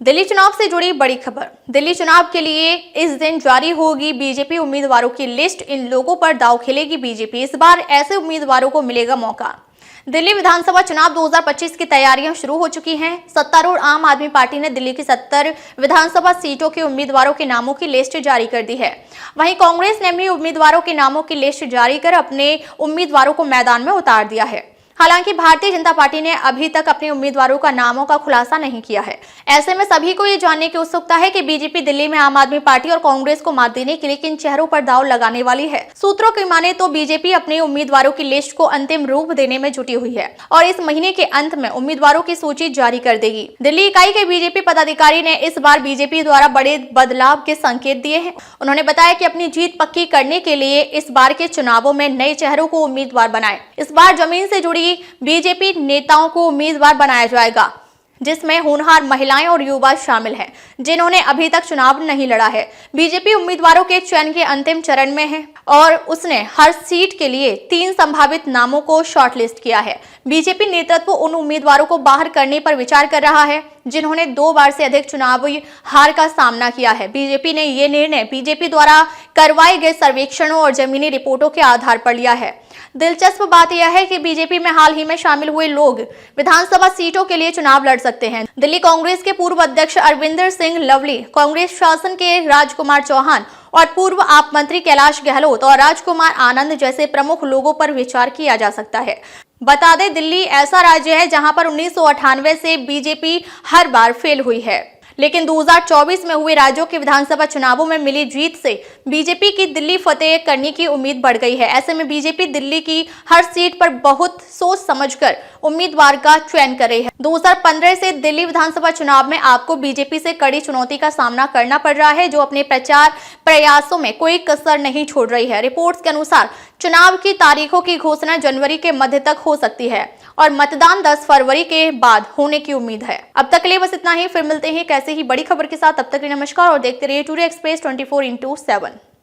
दिल्ली चुनाव से जुड़ी बड़ी खबर। दिल्ली चुनाव के लिए इस दिन जारी होगी बीजेपी उम्मीदवारों की लिस्ट। इन लोगों पर दांव खेलेगी बीजेपी। इस बार ऐसे उम्मीदवारों को मिलेगा मौका। दिल्ली विधानसभा चुनाव 2025 की तैयारियां शुरू हो चुकी हैं। सत्तारूढ़ आम आदमी पार्टी ने दिल्ली की 70 विधानसभा सीटों के उम्मीदवारों के नामों की लिस्ट जारी कर दी है। वहीं कांग्रेस ने भी उम्मीदवारों के नामों की लिस्ट जारी कर अपने उम्मीदवारों को मैदान में उतार दिया है। हालांकि भारतीय जनता पार्टी ने अभी तक अपने उम्मीदवारों का नामों का खुलासा नहीं किया है। ऐसे में सभी को ये जानने की उत्सुकता है कि बीजेपी दिल्ली में आम आदमी पार्टी और कांग्रेस को मात देने के लिए किन चेहरों पर दांव लगाने वाली है। सूत्रों की माने तो बीजेपी अपने उम्मीदवारों की लिस्ट को अंतिम रूप देने में जुटी हुई है और इस महीने के अंत में उम्मीदवारों की सूची जारी कर देगी। दिल्ली इकाई के बीजेपी पदाधिकारी ने इस बार बीजेपी द्वारा बड़े बदलाव के संकेत दिए हैं। उन्होंने बताया कि अपनी जीत पक्की करने के लिए इस बार के चुनावों में नए चेहरों को उम्मीदवार बनाए। इस बार जमीन से जुड़ी बीजेपी नेताओं को उम्मीदवार बनाया जाएगा, जिसमें होनहार महिलाएं और युवा शामिल हैं, जिन्होंने अभी तक चुनाव नहीं लड़ा है। बीजेपी उम्मीदवारों के चयन के अंतिम चरण में है और उसने हर सीट के लिए 3 संभावित नामों को शॉर्टलिस्ट किया है। बीजेपी नेतृत्व उन उम्मीदवारों को बाहर करने पर विचार कर रहा है जिन्होंने 2 बार से अधिक चुनावी हार का सामना किया है। बीजेपी ने यह निर्णय बीजेपी द्वारा करवाए गए सर्वेक्षणों और जमीनी रिपोर्टों के आधार पर लिया है। दिलचस्प बात यह है कि बीजेपी में हाल ही में शामिल हुए लोग विधानसभा सीटों के लिए चुनाव लड़ सकते हैं। दिल्ली कांग्रेस के पूर्व अध्यक्ष अरविंदर सिंह लवली, कांग्रेस शासन के राजकुमार चौहान और पूर्व आप मंत्री कैलाश गहलोत और राजकुमार आनंद जैसे प्रमुख लोगों पर विचार किया जा सकता है। बता दें, दिल्ली ऐसा राज्य है जहां पर 1998 से बीजेपी हर बार फेल हुई है, लेकिन 2024 में हुए राज्यों के विधानसभा चुनावों में मिली जीत से बीजेपी की दिल्ली फतेह करने की उम्मीद बढ़ गई है। ऐसे में बीजेपी दिल्ली की हर सीट पर बहुत सोच समझकर उम्मीदवार का चयन कर रही है। 2015 से दिल्ली विधानसभा चुनाव में आपको बीजेपी से कड़ी चुनौती का सामना करना पड़ रहा है, जो अपने प्रचार प्रयासों में कोई कसर नहीं छोड़ रही है। रिपोर्ट्स के अनुसार चुनाव की तारीखों की घोषणा जनवरी के मध्य तक हो सकती है और मतदान 10 फरवरी के बाद होने की उम्मीद है। अब तक के लिए बस इतना ही। फिर मिलते हैं कैसे ही बड़ी खबर के साथ। तब तक के लिए नमस्कार और देखते रहिए टुडे एक्सप्रेस 24/7।